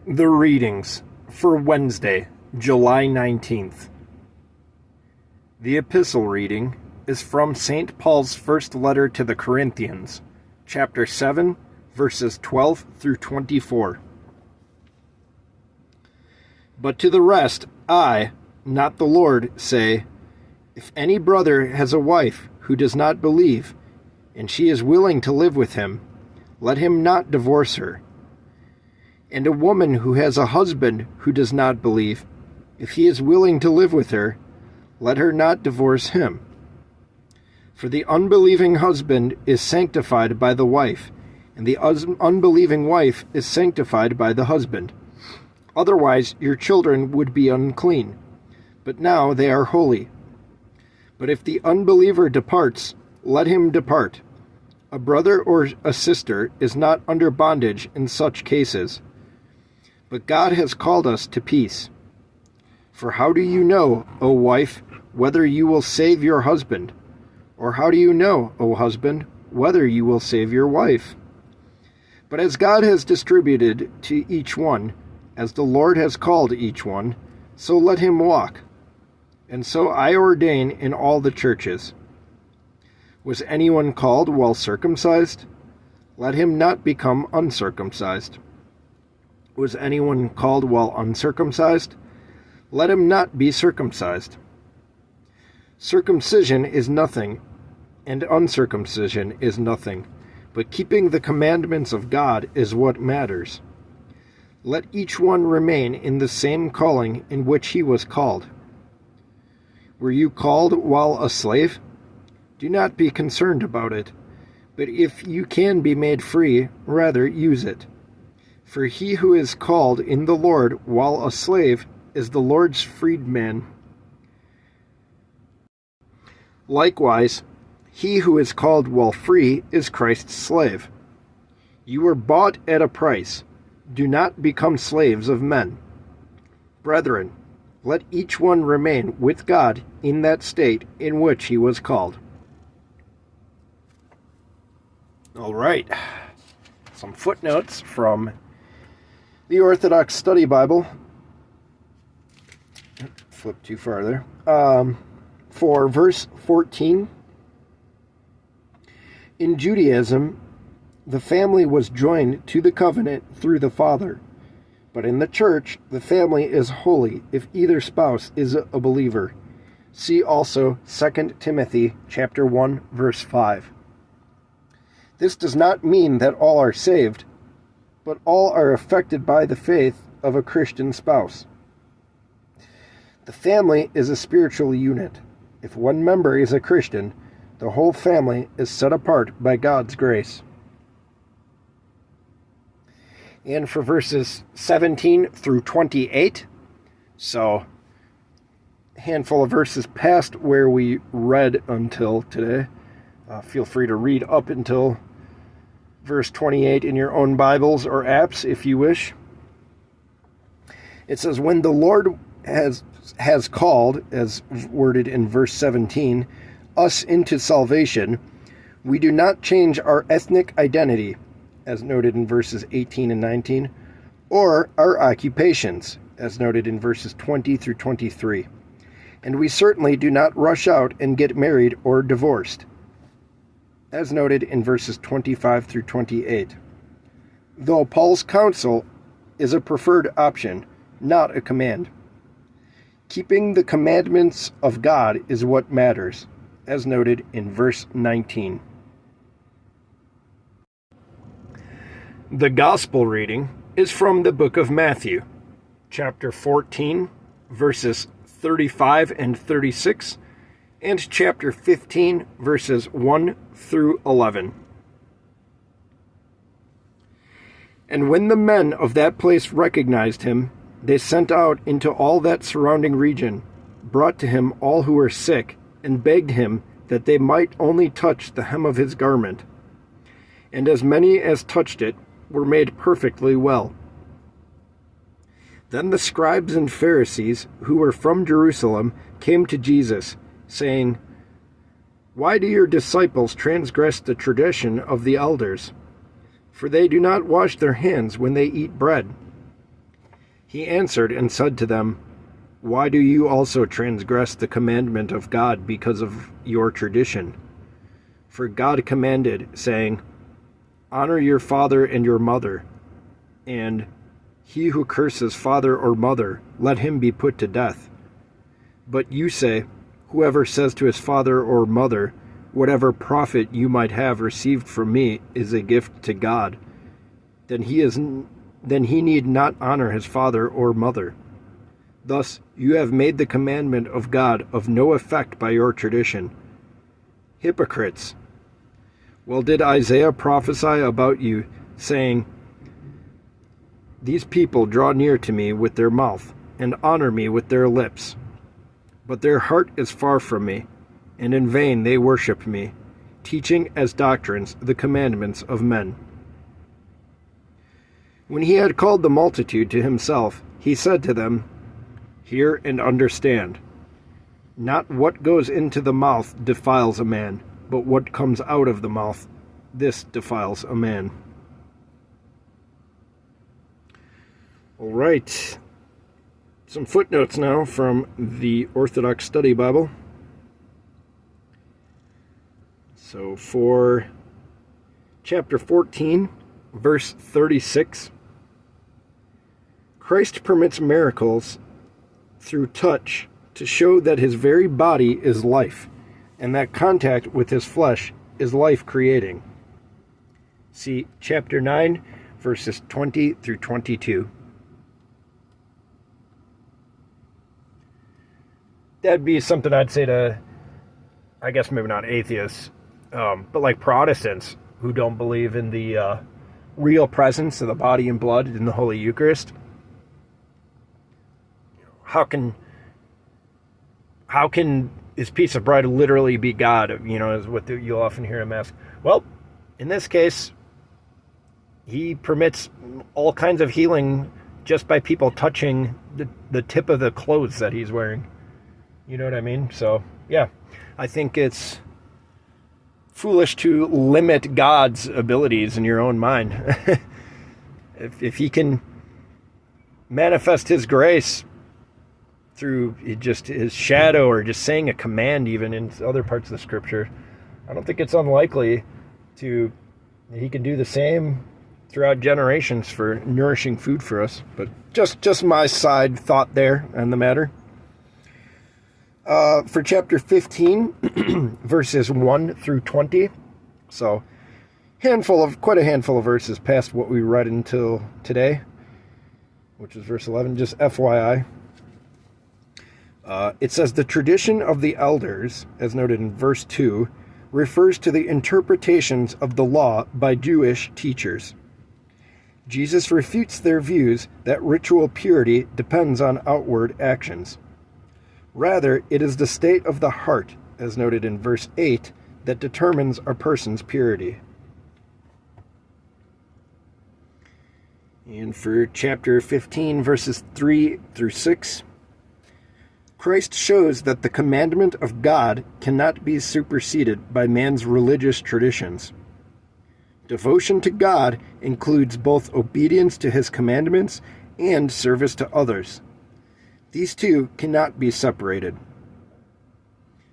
The readings for Wednesday, July 19th. The epistle reading is from St. Paul's first letter to the Corinthians, chapter 7, verses 12 through 24. But to the rest, I, not the Lord, say, if any brother has a wife who does not believe, and she is willing to live with him, let him not divorce her. And a woman who has a husband who does not believe, if he is willing to live with her, let her not divorce him. For the unbelieving husband is sanctified by the wife, and the unbelieving wife is sanctified by the husband. Otherwise your children would be unclean, but now they are holy. But if the unbeliever departs, let him depart. A brother or a sister is not under bondage in such cases. But God has called us to peace. For how do you know, O wife, whether you will save your husband? Or how do you know, O husband, whether you will save your wife? But as God has distributed to each one, as the Lord has called each one, so let him walk. And so I ordain in all the churches. Was anyone called while circumcised? Let him not become uncircumcised. Was anyone called while uncircumcised? Let him not be circumcised. Circumcision is nothing, and uncircumcision is nothing, but keeping the commandments of God is what matters. Let each one remain in the same calling in which he was called. Were you called while a slave? Do not be concerned about it, but if you can be made free, rather use it. For he who is called in the Lord while a slave is the Lord's freedman. Likewise, he who is called while free is Christ's slave. You were bought at a price. Do not become slaves of men. Brethren, let each one remain with God in that state in which he was called. All right. Some footnotes from the Orthodox Study Bible. Flip too far there. For verse 14, in Judaism, the family was joined to the covenant through the father. But in the church, the family is holy if either spouse is a believer. See also 2 Timothy chapter 1, verse 5. This does not mean that all are saved, but all are affected by the faith of a Christian spouse. The family is a spiritual unit. If one member is a Christian, the whole family is set apart by God's grace. And for verses 17 through 28, so a handful of verses past where we read until today. Feel free to read up until verse 28 in your own Bibles or apps if you wish. It says, when the Lord has called, as worded in verse 17, us into salvation, we do not change our ethnic identity, as noted in verses 18 and 19, or our occupations, as noted in verses 20 through 23. And we certainly do not rush out and get married or divorced, as noted in verses 25 through 28. Though Paul's counsel is a preferred option, not a command. Keeping the commandments of God is what matters, as noted in verse 19. The Gospel reading is from the book of Matthew, chapter 14, verses 35 and 36, and chapter 15, verses 1 through 11. And when the men of that place recognized him, they sent out into all that surrounding region, brought to him all who were sick, and begged him that they might only touch the hem of his garment. And as many as touched it were made perfectly well. Then the scribes and Pharisees, who were from Jerusalem, came to Jesus, saying, Why do your disciples transgress the tradition of the elders? For they do not wash their hands when they eat bread. He answered and said to them, "Why do you also transgress the commandment of God because of your tradition? For God commanded, saying, 'Honor your father and your mother,' and 'He who curses father or mother, let him be put to death.' But you say, 'Whoever says to his father or mother, whatever profit you might have received from me is a gift to God,' then he need not honor his father or mother. Thus you have made the commandment of God of no effect by your tradition. Hypocrites! Well, did Isaiah prophesy about you, saying, 'These people draw near to me with their mouth, and honor me with their lips, but their heart is far from me, and in vain they worship me, teaching as doctrines the commandments of men.'" When he had called the multitude to himself, he said to them, "Hear and understand. Not what goes into the mouth defiles a man, but what comes out of the mouth, this defiles a man." All right. Some footnotes now from the Orthodox Study Bible. So for chapter 14, verse 36, Christ permits miracles through touch to show that his very body is life, and that contact with his flesh is life-creating. See chapter 9, verses 20 through 22. That'd be something I'd say to, I guess maybe not atheists, but like Protestants who don't believe in the real presence of the body and blood in the Holy Eucharist. How can his piece of bread literally be God? You know, is what you'll often hear him ask. Well, in this case, he permits all kinds of healing just by people touching the tip of the clothes that he's wearing. You know what I mean? So, yeah, I think it's foolish to limit God's abilities in your own mind. If he can manifest his grace through just his shadow or just saying a command even in other parts of the scripture, I don't think it's unlikely he can do the same throughout generations for nourishing food for us. But just my side thought there on the matter. For chapter 15, verses 1 through 20. So quite a handful of verses past what we read until today, which is verse 11, just FYI. It says, "The tradition of the elders," as noted in verse 2, refers to the interpretations of the law by Jewish teachers. Jesus refutes their views that ritual purity depends on outward actions. Rather, it is the state of the heart, as noted in verse 8, that determines a person's purity. And for chapter 15, verses 3 through 6, Christ shows that the commandment of God cannot be superseded by man's religious traditions. Devotion to God includes both obedience to his commandments and service to others. These two cannot be separated.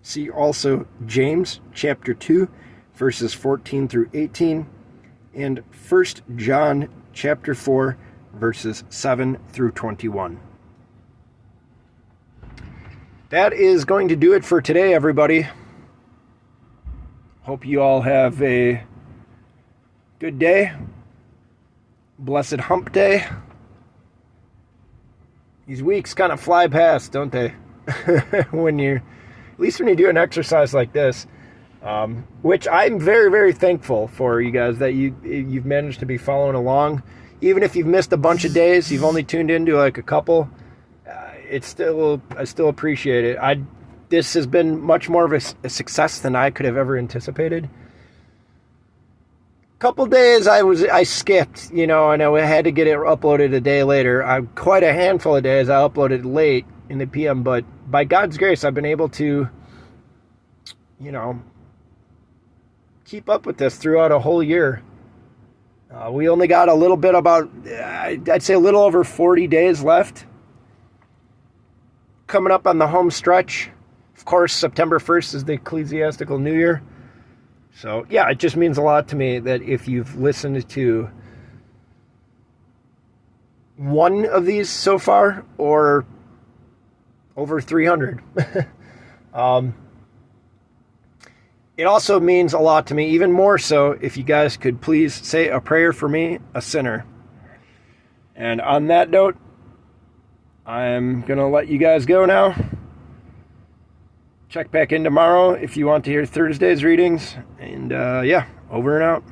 See also James chapter 2, verses 14 through 18, and 1 John chapter 4, verses 7 through 21. That is going to do it for today, everybody. Hope you all have a good day. Blessed hump day. These weeks kind of fly past, don't they? At least when you do an exercise like this, which I'm very, very thankful for you guys that you've managed to be following along. Even if you've missed a bunch of days, you've only tuned into like a couple. I still appreciate it. This has been much more of a success than I could have ever anticipated. Couple days I skipped, and I had to get it uploaded a day later. Quite a handful of days I uploaded late in the PM, but by God's grace I've been able to, keep up with this throughout a whole year. We only got a little bit I'd say a little over 40 days left. Coming up on the home stretch. Of course, September 1st is the ecclesiastical New Year. So, yeah, it just means a lot to me that if you've listened to one of these so far, or over 300. It also means a lot to me, even more so, if you guys could please say a prayer for me, a sinner. And on that note, I'm going to let you guys go now. Check back in tomorrow if you want to hear Thursday's readings. And yeah, over and out.